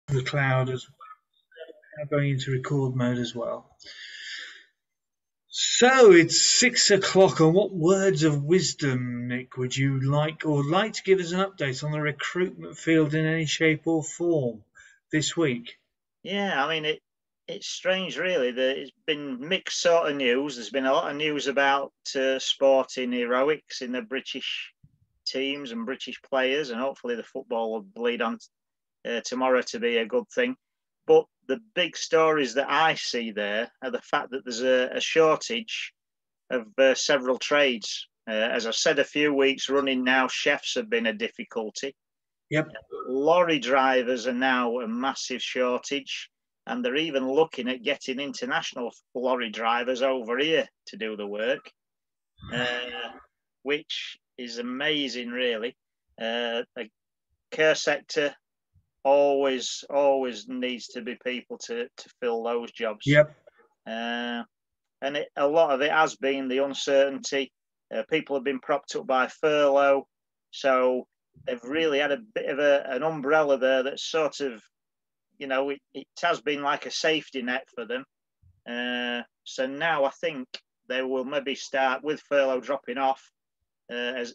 the cloud as well, going into record mode as well. So it's 6 o'clock. And what words of wisdom, Nick, would you like to give us an update on the recruitment field in any shape or form this week? Yeah, I mean it's strange, really. It's been mixed sort of news. There's been a lot of news about sporting heroics in the British teams and British players, and hopefully the football will bleed on tomorrow to be a good thing. But the big stories that I see there are the fact that there's a shortage of several trades. As I've said a few weeks running now, chefs have been a difficulty. Yep. Lorry drivers are now a massive shortage, and they're even looking at getting international lorry drivers over here to do the work, which is amazing, really. The care sector always needs to be people to fill those jobs. Yep. And a lot of it has been the uncertainty. People have been propped up by furlough, so they've really had a bit of an umbrella there that's sort of, it has been like a safety net for them. So now I think they will maybe start with furlough dropping off as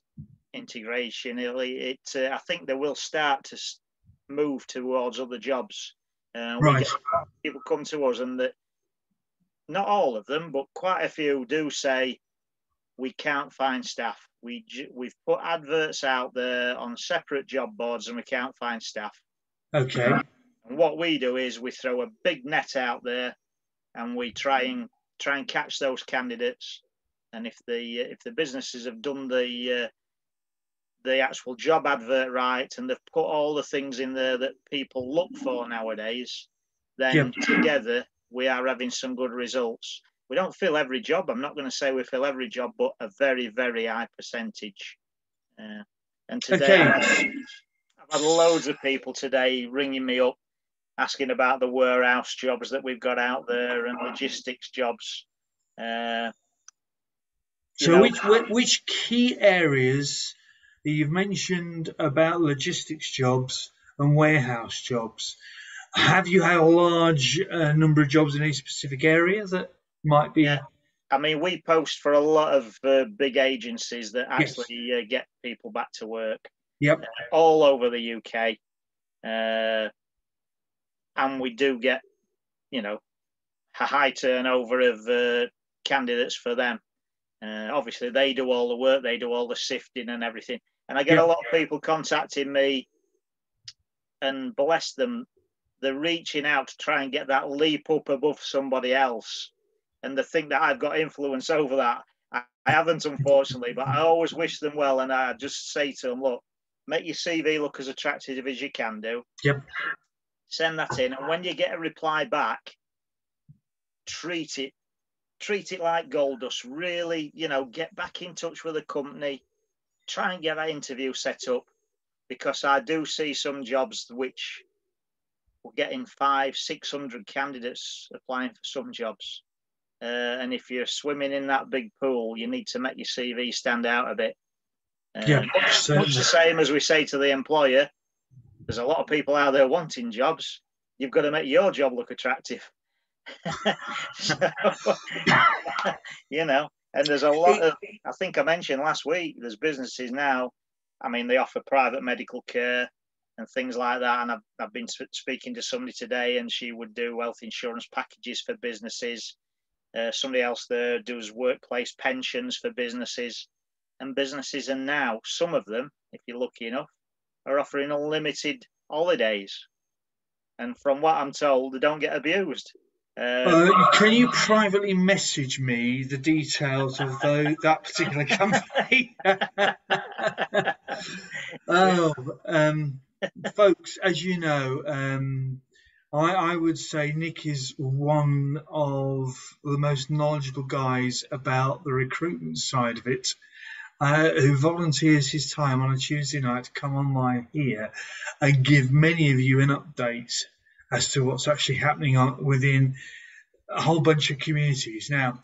integration. I think they will start to move towards other jobs. Right. We get people come to us, and that not all of them, but quite a few do say we can't find staff. We've put adverts out there on separate job boards, and we can't find staff. Okay. And what we do is we throw a big net out there, and we try and catch those candidates. And if the businesses have done the actual job advert right, and they've put all the things in there that people look for nowadays, then together we are having some good results. We don't fill every job. I'm not going to say we fill every job, but a very, very high percentage. And today I've had loads of people today ringing me up, asking about the warehouse jobs that we've got out there and logistics jobs. So which key areas that you've mentioned about logistics jobs and warehouse jobs? Have you had a large number of jobs in any specific area that might be? Yeah. I mean, we post for a lot of big agencies that actually get people back to work. Yep. All over the UK. And we do get, a high turnover of candidates for them. Obviously, they do all the work, they do all the sifting and everything. And I get a lot of people contacting me, and bless them, they're reaching out to try and get that leap up above somebody else. And they think that I've got influence over that. I haven't, unfortunately, but I always wish them well. And I just say to them, look, make your CV look as attractive as you can do. Yep. Send that in. And when you get a reply back, treat it like gold dust. Really, get back in touch with the company. Try and get that interview set up, because I do see some jobs which we're getting 500-600 candidates applying for some jobs. And if you're swimming in that big pool, you need to make your CV stand out a bit. Much the same as we say to the employer, there's a lot of people out there wanting jobs. You've got to make your job look attractive. So, and there's a lot of, I think I mentioned last week, there's businesses now, I mean, they offer private medical care and things like that. And I've been speaking to somebody today, and she would do health insurance packages for businesses. Somebody else there does workplace pensions for businesses. And businesses are now, some of them, if you're lucky enough, are offering unlimited holidays. And from what I'm told, they don't get abused. Can you privately message me the details of that particular company? Folks, as you know, I would say Nick is one of the most knowledgeable guys about the recruitment side of it, who volunteers his time on a Tuesday night to come online here and give many of you an update as to what's actually happening within a whole bunch of communities. Now,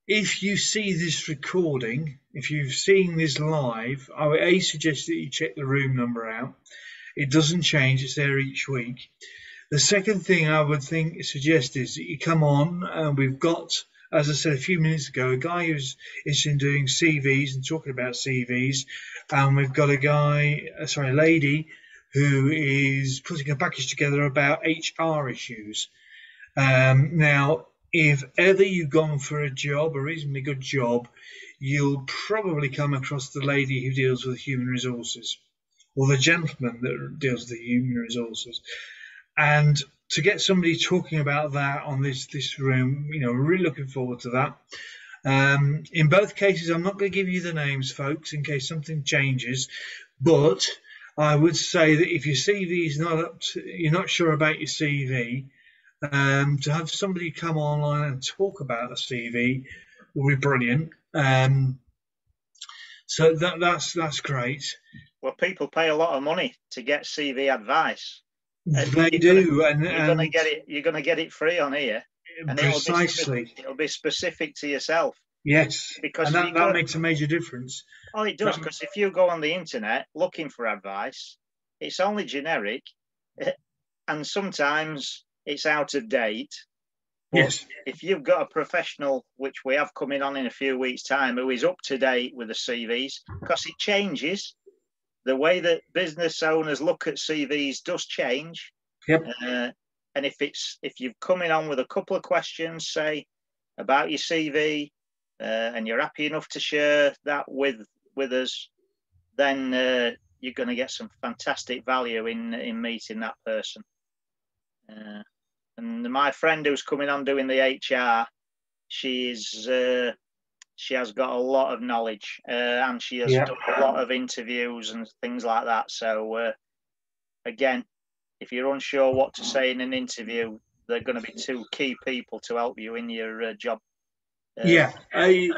if you see this recording, if you've seen this live, I would suggest that you check the room number out. It doesn't change. It's there each week. The second thing I would suggest is that you come on, and we've got, as I said a few minutes ago, a guy who's interested in doing CVs and talking about CVs, and we've got a lady who is putting a package together about HR issues. Now, if ever you've gone for a job, a reasonably good job, you'll probably come across the lady who deals with human resources, or the gentleman that deals with the human resources. And to get somebody talking about that on this room, we're really looking forward to that. In both cases, I'm not going to give you the names, folks, in case something changes, but I would say that if your CV is not you're not sure about your CV, to have somebody come online and talk about a CV will be brilliant. So that's great. Well, people pay a lot of money to get CV advice. They do, you're going to get it. You're going to get it free on here, and precisely. It'll be specific to yourself. Yes, because and that makes a major difference. Oh, it does, because if you go on the internet looking for advice, it's only generic, and sometimes it's out of date. But yes. If you've got a professional, which we have coming on in a few weeks' time, who is up to date with the CVs, because it changes. The way that business owners look at CVs does change. Yep. And if you've coming on with a couple of questions, say, about your CV, and you're happy enough to share that with us, then you're going to get some fantastic value in meeting that person. And my friend who's coming on doing the HR, she has got a lot of knowledge, and she has done a lot of interviews and things like that. So again, if you're unsure what to say in an interview, they're going to be two key people to help you in your job. I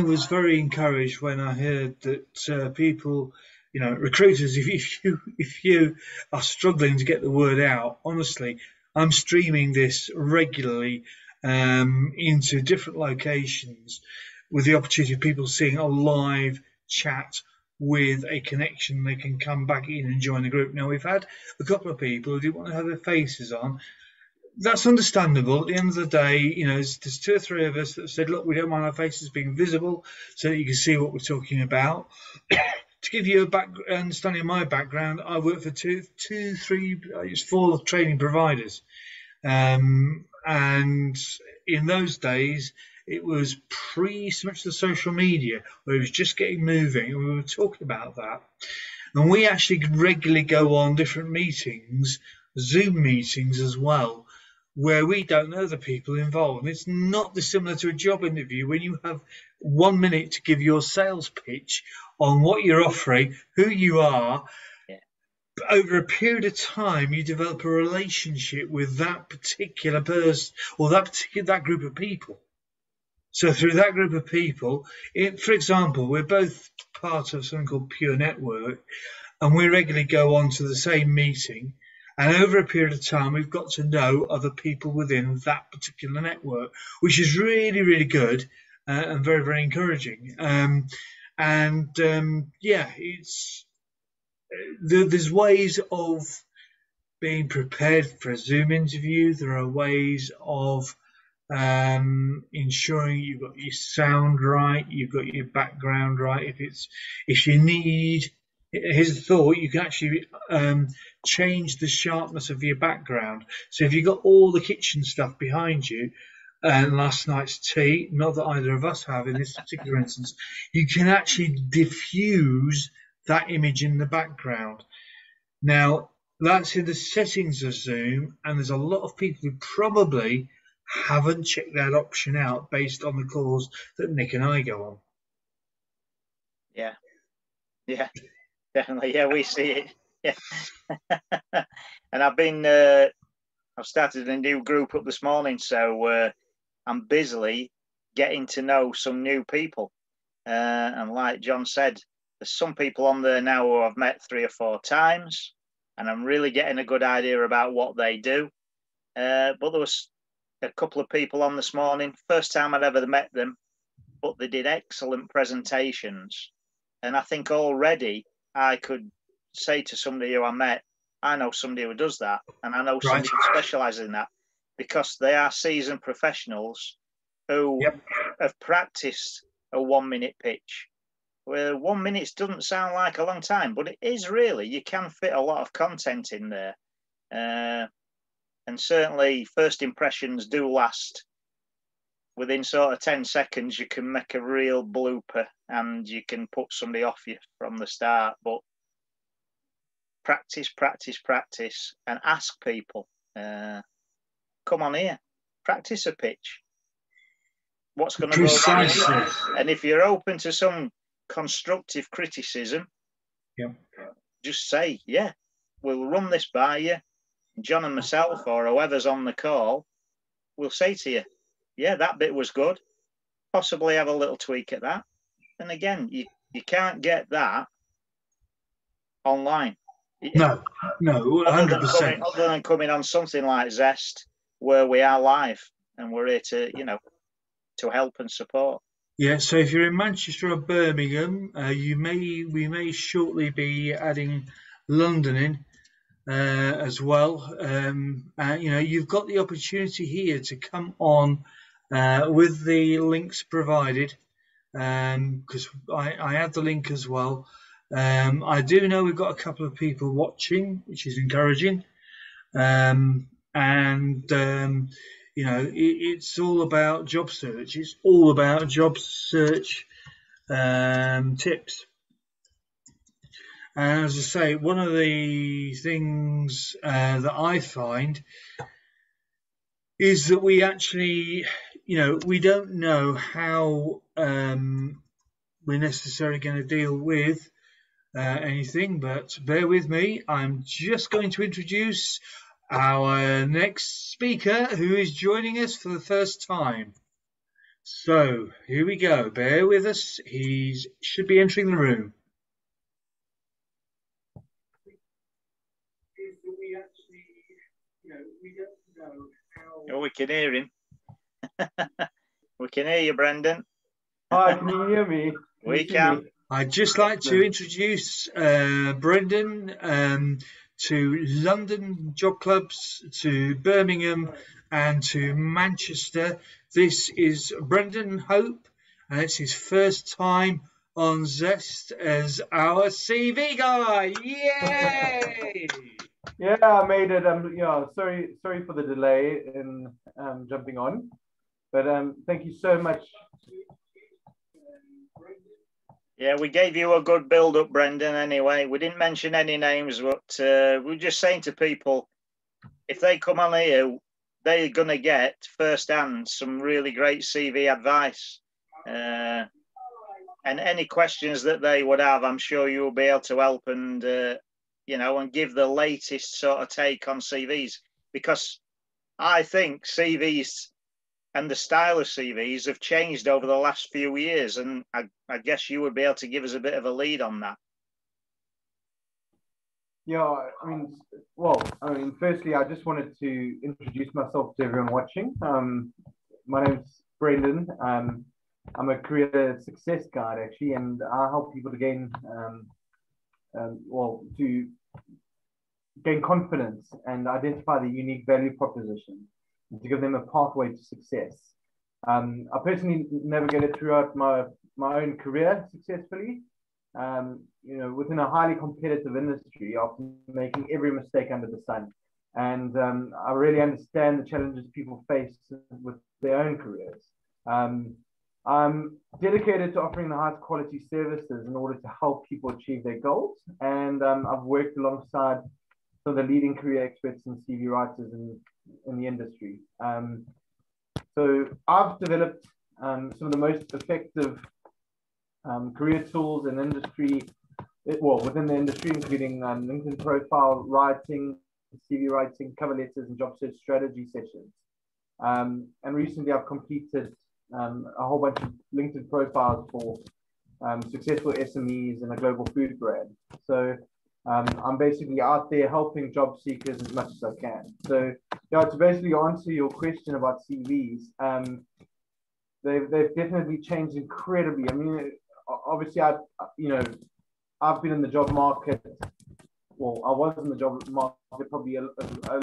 was very encouraged when I heard that people, recruiters, if you are struggling to get the word out, honestly, I'm streaming this regularly into different locations with the opportunity of people seeing a live chat with a connection. They can come back in and join the group. Now, we've had a couple of people who didn't want to have their faces on. That's understandable. At the end of the day, there's two or three of us that said, look, we don't mind our faces being visible so that you can see what we're talking about. To give you a understanding of my background, I work for four training providers. And in those days, it was so much the social media, where it was just getting moving, and we were talking about that. And we actually regularly go on different meetings, Zoom meetings as well, where we don't know the people involved. And it's not dissimilar to a job interview when you have 1 minute to give your sales pitch on what you're offering, who you are. Yeah. Over a period of time, you develop a relationship with that particular person or that group of people. So through that group of people, for example, we're both part of something called Pure Network, and we regularly go on to the same meeting. And over a period of time, we've got to know other people within that particular network, which is really, really good and very, very encouraging. There's ways of being prepared for a Zoom interview. There are ways of ensuring you've got your sound right, you've got your background right. If you need, here's the thought, you can actually change the sharpness of your background. So if you've got all the kitchen stuff behind you and last night's tea, not that either of us have in this particular instance, you can actually diffuse that image in the background. Now, that's in the settings of Zoom, and there's a lot of people who probably haven't checked that option out based on the calls that Nick and I go on. Yeah, definitely. Yeah, we see it. Yeah. And I've started a new group up this morning, so I'm busily getting to know some new people. And like John said, there's some people on there now who I've met 3 or 4 times, and I'm really getting a good idea about what they do. But there was a couple of people on this morning, first time I'd ever met them, but they did excellent presentations. And I think already I could say to somebody who I met, I know somebody who does that, and I know somebody who specialises in that, because they are seasoned professionals who have practiced a 1 minute pitch. Well, 1 minute doesn't sound like a long time, but it is really. You can fit a lot of content in there. And certainly first impressions do last. Within sort of 10 seconds, you can make a real blooper and you can put somebody off you from the start. But practice, practice, practice, and ask people, come on here, practice a pitch. What's going to go wrong? And if you're open to some constructive criticism, just say, yeah, we'll run this by you. John and myself, or whoever's on the call, will say to you, yeah, that bit was good. Possibly have a little tweak at that. And again, you can't get that online. No, 100%. Other than coming on something like Zest, where we are live and we're here to, to help and support. Yeah, so if you're in Manchester or Birmingham, we may shortly be adding London in as well. You've got the opportunity here to come on with the links provided, because I add the link as well. I do know we've got a couple of people watching, which is encouraging. It's all about job search. It's all about job search tips. And as I say, one of the things that I find is that we actually, we don't know how we're necessarily going to deal with anything, but bear with me. I'm just going to introduce our next speaker, who is joining us for the first time. So here we go. Bear with us. He should be entering the room. Oh, we can hear him. We can hear you, Brendan. Hi, can you hear me? We can. I'd just like to introduce Brendan to London job clubs, to Birmingham and to Manchester. This is Brendan Hope, and it's his first time on Zest as our CV guy. Yay! Yeah, I made it. Sorry for the delay in jumping on, but thank you so much. Yeah, we gave you a good build-up, Brendan, anyway. We didn't mention any names, but we were just saying to people, if they come on here, they're going to get firsthand some really great CV advice. And any questions that they would have, I'm sure you'll be able to help and, and give the latest sort of take on CVs. Because I think CVs and the style of CVs have changed over the last few years, and I guess you would be able to give us a bit of a lead on that. Yeah, firstly, I just wanted to introduce myself to everyone watching. My name's Brendan. I'm a career success guide, actually, and I help people to gain, confidence and identify the unique value proposition, and to give them a pathway to success. I personally navigated throughout my own career successfully, within a highly competitive industry, often making every mistake under the sun. And I really understand the challenges people face with their own careers. I'm dedicated to offering the highest quality services in order to help people achieve their goals. And I've worked alongside some of the leading career experts and CV writers in the industry. So I've developed some of the most effective career tools in industry, within the industry, including LinkedIn profile writing, CV writing, cover letters, and job search strategy sessions. And recently I've completed a whole bunch of LinkedIn profiles for successful SMEs and a global food brand. So I'm basically out there helping job seekers as much as I can. So to basically answer your question about CVs, they've definitely changed incredibly. I mean, obviously I've been in the job market well, I was in the job market probably a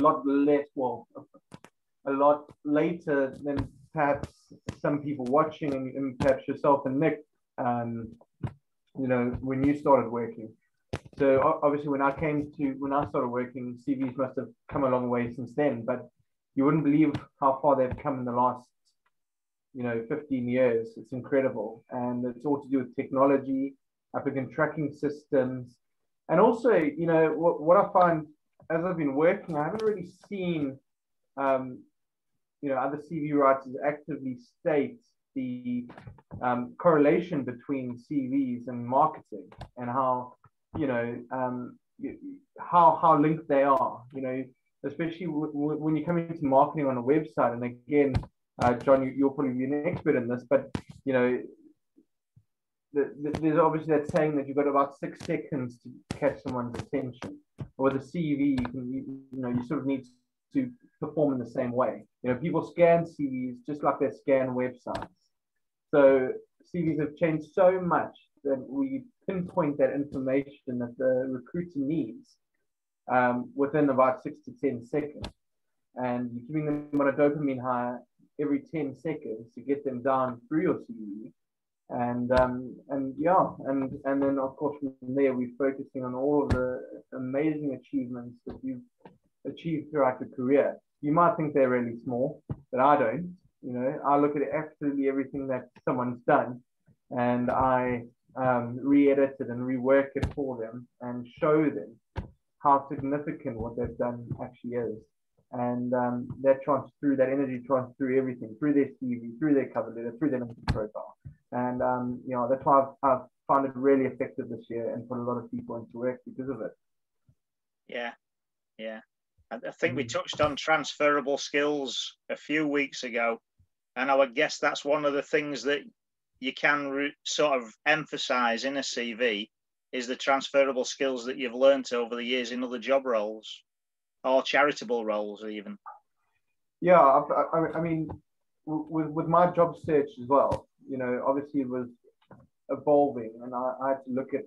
lot less, well, a lot later than perhaps some people watching, and perhaps yourself and Nick, you know, when you started working. So obviously when I started working, CVs must have come a long way since then, but you wouldn't believe how far they've come in the last, you know, 15 years. It's incredible. And it's all to do with technology, applicant tracking systems. And also, you know, what I find as I've been working, I haven't really seen, you know, other CV writers actively state the correlation between CVs and marketing, and how, you know, how linked they are, you know, especially when you come into marketing on a website. And again, John, you'll probably be an expert in this, but, you know, there's obviously that saying that you've got about 6 seconds to catch someone's attention. With a CV, you know, you sort of need to perform in the same way. You know, people scan CVs just like they scan websites. So CVs have changed so much that we pinpoint that information that the recruiter needs within about 6 to 10 seconds. And you're giving them on a dopamine high every 10 seconds to get them down through your CV. And yeah, and then of course from there we're focusing on all of the amazing achievements that you've achieved throughout your career. You might think they're really small, but I don't. You know, I look at absolutely everything that someone's done, and I re-edit it and rework it for them and show them how significant what they've done actually is. And that energy trans through everything, through their CV, through their cover letter, through their LinkedIn profile. And you know, that's why I've found it really effective this year and put a lot of people into work because of it. Yeah, yeah. I think we touched on transferable skills a few weeks ago, and I would guess that's one of the things that you can sort of emphasize in a CV is the transferable skills that you've learned over the years in other job roles or charitable roles even. Yeah, I mean, with my job search as well, you know, obviously it was evolving, and I had to look at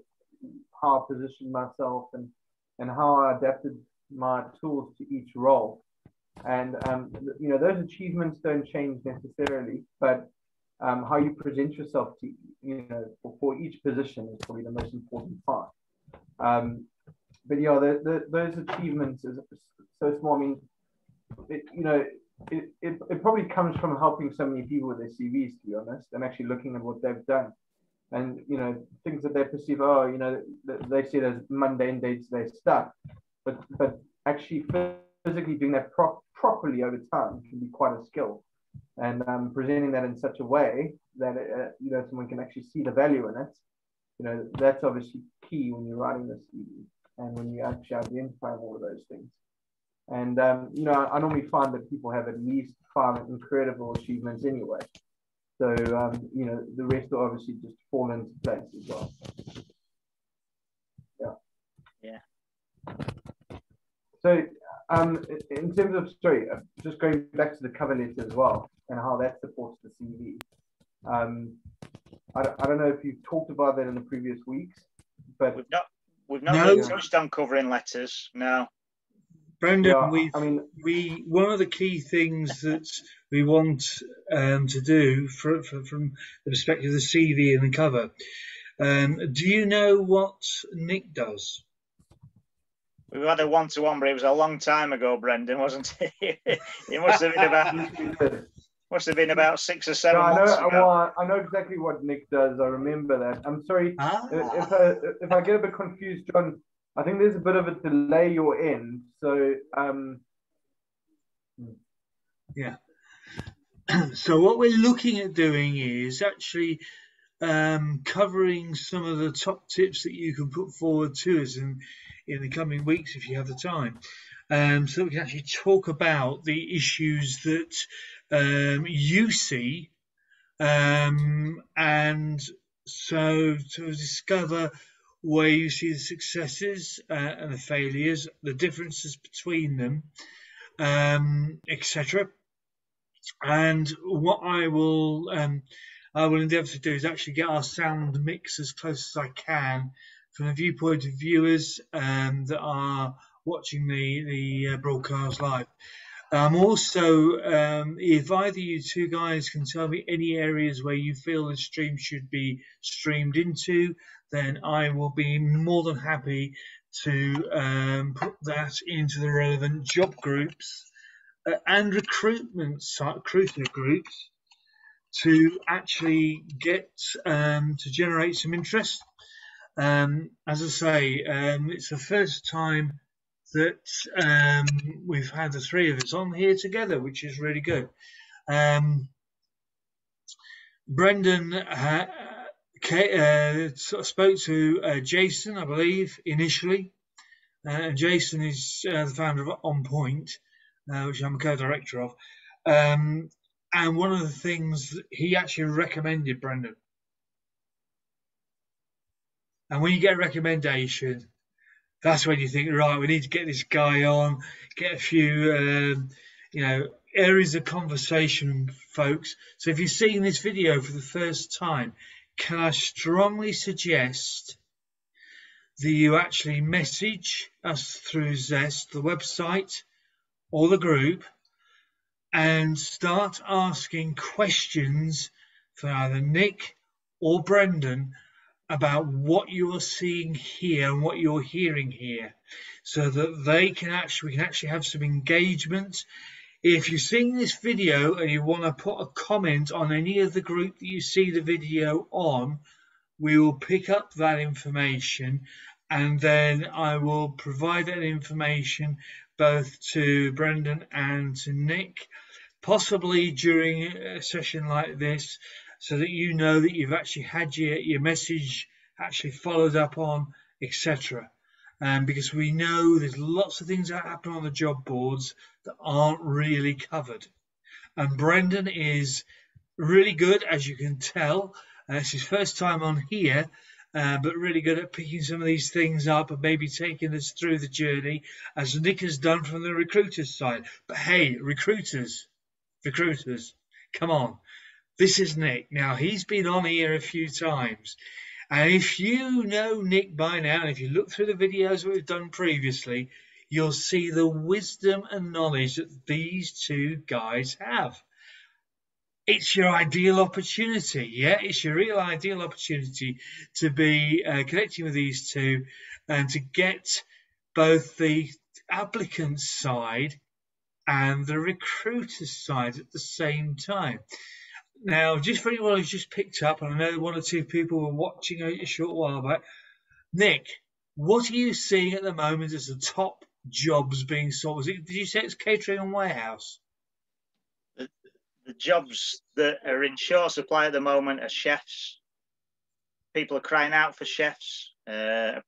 how I positioned myself and how I adapted my tools to each role. And you know, those achievements don't change necessarily, but how you present yourself to, you know, for each position is probably the most important part. But yeah, those achievements is so small. I mean, you know, it probably comes from helping so many people with their CVs, to be honest, and actually looking at what they've done, and, you know, things that they perceive, oh, you know, they see it as mundane day-to-day stuff, but actually physically doing that properly over time can be quite a skill, and presenting that in such a way that you know, someone can actually see the value in it. You know, that's obviously key when you're writing this CV and when you actually identify all of those things. And you know, I normally find that people have at least 5 incredible achievements anyway. So you know, the rest will obviously just fall into place as well. Yeah. Yeah. So in terms of, sorry, just going back to the cover letter as well and how that supports the CV. I don't know if you've talked about that in the previous weeks, but we've not really touched on covering letters. No. Brendan, yeah, we one of the key things that we want to do from the perspective of the CV and the cover. Do you know what Nick does? We've had a one-to-one, but it was a long time ago, Brendan, wasn't it? It must have been about 6 or 7 months ago. Well, I know exactly what Nick does. I remember that. I'm sorry if I get a bit confused, John. I think there's a bit of a delay your end. So yeah. So what we're looking at doing is actually covering some of the top tips that you can put forward to us in the coming weeks if you have the time, so we can actually talk about the issues that you see, and so to discover where you see the successes and the failures, the differences between them, etc. And what I will endeavour to do is actually get our sound mix as close as I can from the viewpoint of viewers that are watching the broadcast live. Also, if either you two guys can tell me any areas where you feel the stream should be streamed into, then I will be more than happy to put that into the relevant job groups and recruiter groups to actually get to generate some interest. As I say, it's the first time that we've had the three of us on here together, which is really good. Brendan spoke to Jason, I believe, initially. Jason is the founder of On Point, which I'm a co-director of. And one of the things he actually recommended Brendan. And when you get a recommendation, that's when you think, right, we need to get this guy on, get a few, areas of conversation, folks. So if you're seeing this video for the first time, can I strongly suggest that you actually message us through Zest, the website, or the group, and start asking questions for either Nick or Brendan about what you are seeing here and what you're hearing here, so that we can actually have some engagement. If you're seeing this video and you want to put a comment on any of the group that you see the video on, we will pick up that information, and then I will provide that information both to Brendan and to Nick, possibly during a session like this, so that you know that you've actually had your message actually followed up on, etc. Because we know there's lots of things that happen on the job boards that aren't really covered. And Brendan is really good, as you can tell. It's his first time on here, but really good at picking some of these things up and maybe taking us through the journey, as Nick has done from the recruiter's side. But hey, recruiters, come on. This is Nick. Now, he's been on here a few times. And if you know Nick by now, and if you look through the videos that we've done previously, you'll see the wisdom and knowledge that these two guys have. It's your ideal opportunity, yeah? It's your real ideal opportunity to be connecting with these two and to get both the applicant side and the recruiter's side at the same time. Now, just for anyone who's just picked up, and I know one or two people were watching a short while back, Nick, what are you seeing at the moment as the top jobs being sought? Did you say it's catering and warehouse? The jobs that are in short supply at the moment are chefs. People are crying out for chefs. Apparently,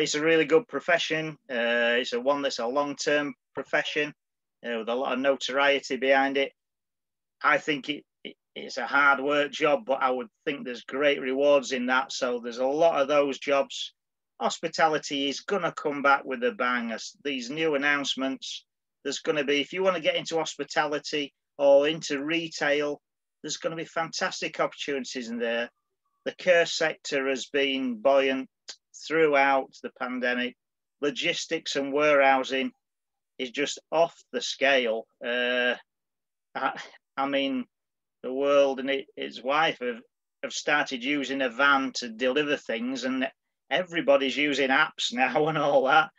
it's a really good profession. It's one that's a long-term profession with a lot of notoriety behind it. I think it's a hard work job, but I would think there's great rewards in that. So there's a lot of those jobs. Hospitality is going to come back with a bang. As these new announcements, there's going to be, if you want to get into hospitality or into retail, there's going to be fantastic opportunities in there. The care sector has been buoyant throughout the pandemic. Logistics and warehousing is just off the scale. I mean, the world and his wife have started using a van to deliver things, and everybody's using apps now and all that.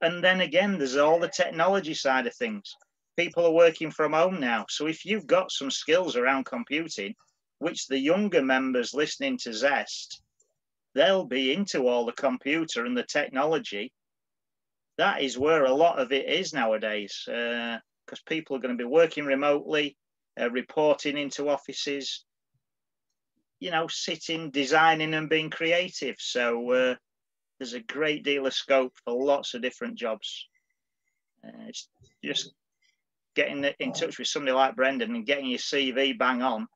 And then again, there's all the technology side of things. People are working from home now. So if you've got some skills around computing, which the younger members listening to Zest, they'll be into all the computer and the technology. That is where a lot of it is nowadays. Because people are going to be working remotely, reporting into offices, sitting, designing and being creative. So there's a great deal of scope for lots of different jobs. It's just getting in touch with somebody like Brendan and getting your CV bang on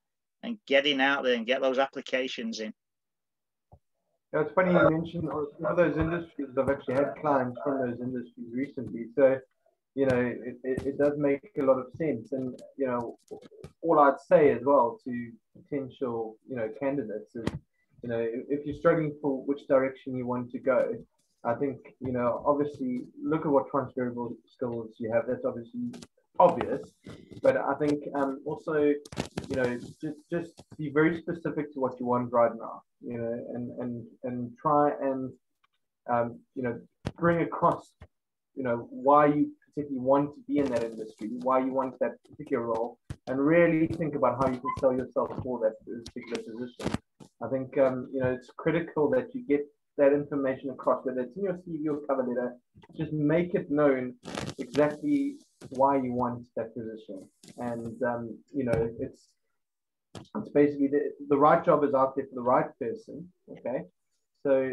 and getting out there and get those applications in. Yeah, it's funny you mentioned some of those industries. I've actually had clients from those industries recently. So it does make a lot of sense. And, all I'd say as well to potential, candidates is, you know, if you're struggling for which direction you want to go, I think, you know, obviously look at what transferable skills you have. That's obviously obvious, but I think also, you know, just be very specific to what you want right now, you know, and try and you know, bring across, you know, why you particularly want to be in that industry, why you want that particular role, and really think about how you can sell yourself for that particular position. I think you know, it's critical that you get that information across, whether it's in your CV or cover letter. Just make it known exactly why you want that position, and you know, it's basically the right job is out there for the right person. Okay, so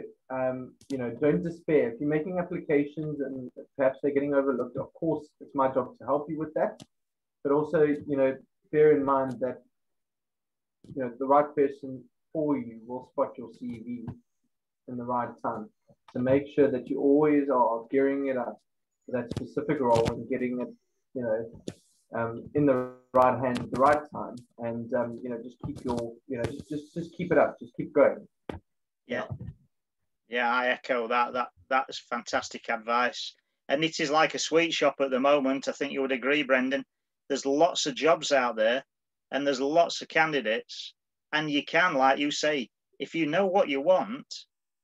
you know, don't despair. If you're making applications and perhaps they're getting overlooked, of course, it's my job to help you with that. But also, you know, bear in mind that, you know, the right person for you will spot your CV in the right time. So make sure that you always are gearing it up for that specific role and getting it, you know, in the right hands at the right time. And you know, just keep your, you know, just keep it up, just keep going. Yeah. Yeah, I echo that. That's fantastic advice. And it is like a sweet shop at the moment. I think you would agree, Brendan. There's lots of jobs out there and there's lots of candidates. And you can, like you say, if you know what you want,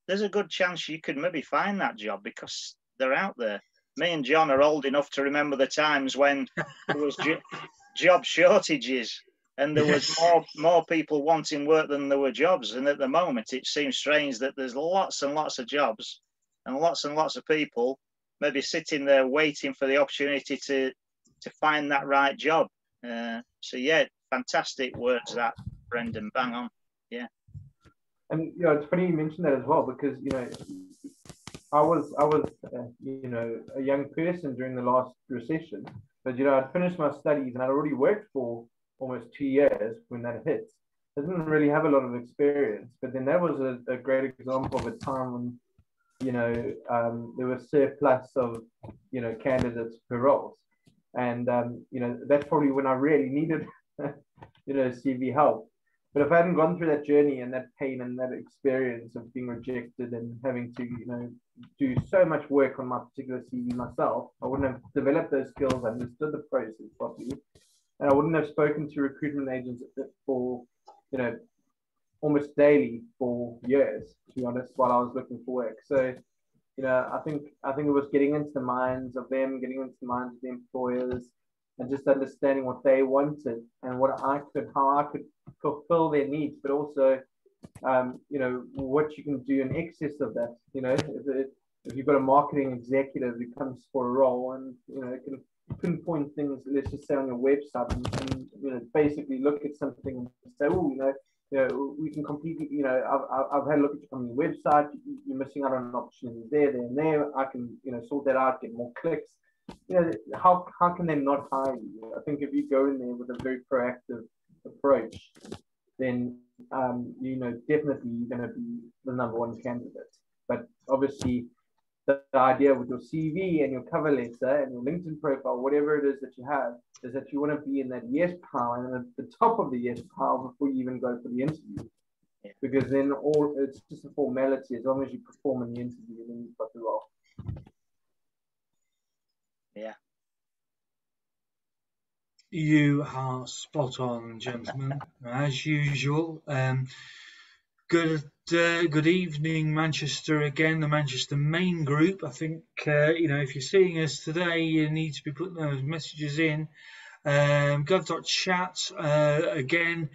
there's a good chance you could maybe find that job because they're out there. Me and John are old enough to remember the times when there was job shortages and there was more people wanting work than there were jobs. And at the moment, it seems strange that there's lots and lots of jobs and lots of people maybe sitting there waiting for the opportunity to find that right job. So yeah, fantastic words that, Brendan. Bang on. Yeah. And you know, it's funny you mentioned that as well, because you know, I was you know, a young person during the last recession, but you know, I'd finished my studies and I'd already worked for almost 2 years when that hit. I didn't really have a lot of experience, but then that was a great example of a time when, you know, there was surplus of, you know, candidates for roles, and you know, that's probably when I really needed you know, CV help. But if I hadn't gone through that journey and that pain and that experience of being rejected and having to, you know, do so much work on my particular CV myself, I wouldn't have developed those skills, understood the process properly, and I wouldn't have spoken to recruitment agents for, you know, almost daily for years, to be honest, while I was looking for work. So, you know, I think it was getting into the minds of them, getting into the minds of the employers, and just understanding what they wanted and how I could fulfill their needs, but also, you know, what you can do in excess of that. You know, if you've got a marketing executive who comes for a role and, you know, can pinpoint things, let's just say on your website, and you know, basically look at something and say, oh, you know, we can completely, you know, I've had a look at your company website. You're missing out on an opportunity there, and there. I can, you know, sort that out, get more clicks. You know, how can they not hire you? I think if you go in there with a very proactive approach, then you know, definitely you're going to be the number one candidate. But obviously, the idea with your CV and your cover letter and your LinkedIn profile, whatever it is that you have, is that you want to be in that yes pile and at the top of the yes pile before you even go for the interview. Yeah. Because then it's just a formality. As long as you perform in the interview, then you've got the role. Yeah. You are spot on, gentlemen, as usual. Good evening, Manchester again, the Manchester main group. I think, you know, if you're seeing us today, you need to be putting those messages in. Gov.chat, again,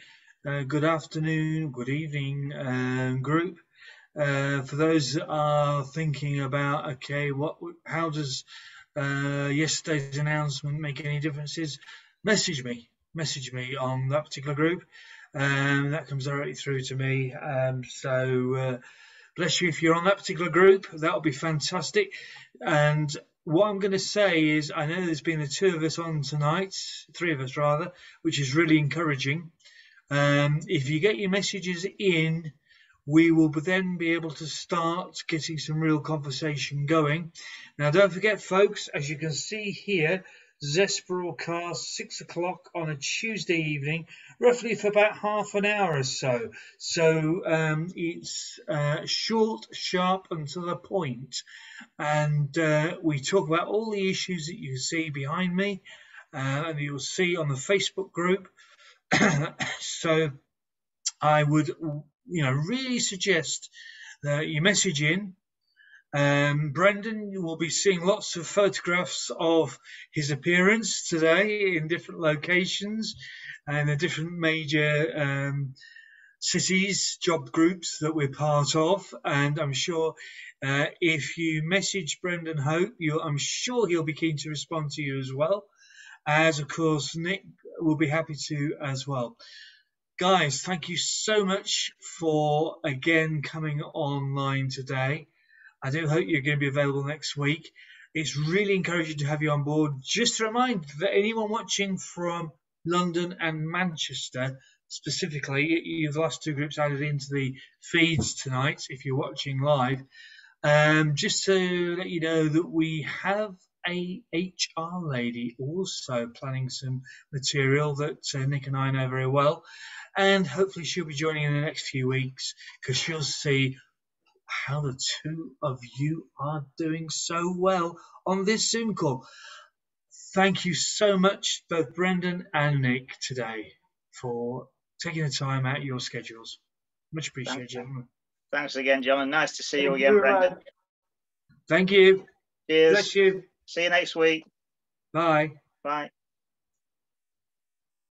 good afternoon, good evening, group. For those that are thinking about, okay, how does yesterday's announcement make any differences? Message me on that particular group. That comes directly through to me. So bless you if you're on that particular group. That'll be fantastic. And what I'm going to say is, I know there's been the two of us on tonight, three of us rather, which is really encouraging. If you get your messages in, we will then be able to start getting some real conversation going. Now, don't forget, folks, as you can see here, Zest broadcast, 6 o'clock on a Tuesday evening, roughly for about half an hour or so. So it's short, sharp, and to the point. And we talk about all the issues that you see behind me and you'll see on the Facebook group. So I would, really suggest that you message in. Brendan, you will be seeing lots of photographs of his appearance today in different locations and the different major cities, job groups that we're part of. And I'm sure if you message Brendan Hope, I'm sure he'll be keen to respond to you as well. As of course, Nick will be happy to as well. Guys, thank you so much for again coming online today. I do hope you're going to be available next week. It's really encouraging to have you on board. Just to remind that anyone watching from London and Manchester, specifically, you've the last two groups added into the feeds tonight if you're watching live. Just to let you know that we have a HR lady also planning some material that Nick and I know very well. And hopefully she'll be joining in the next few weeks because she'll see how the two of you are doing so well on this Zoom call. Thank you so much, both Brendan and Nick, today for taking the time out of your schedules. Much appreciated, gentlemen. Thanks again, John, and nice to see you again, Brendan. Thank you. Cheers. Bless you. See you next week. Bye. Bye.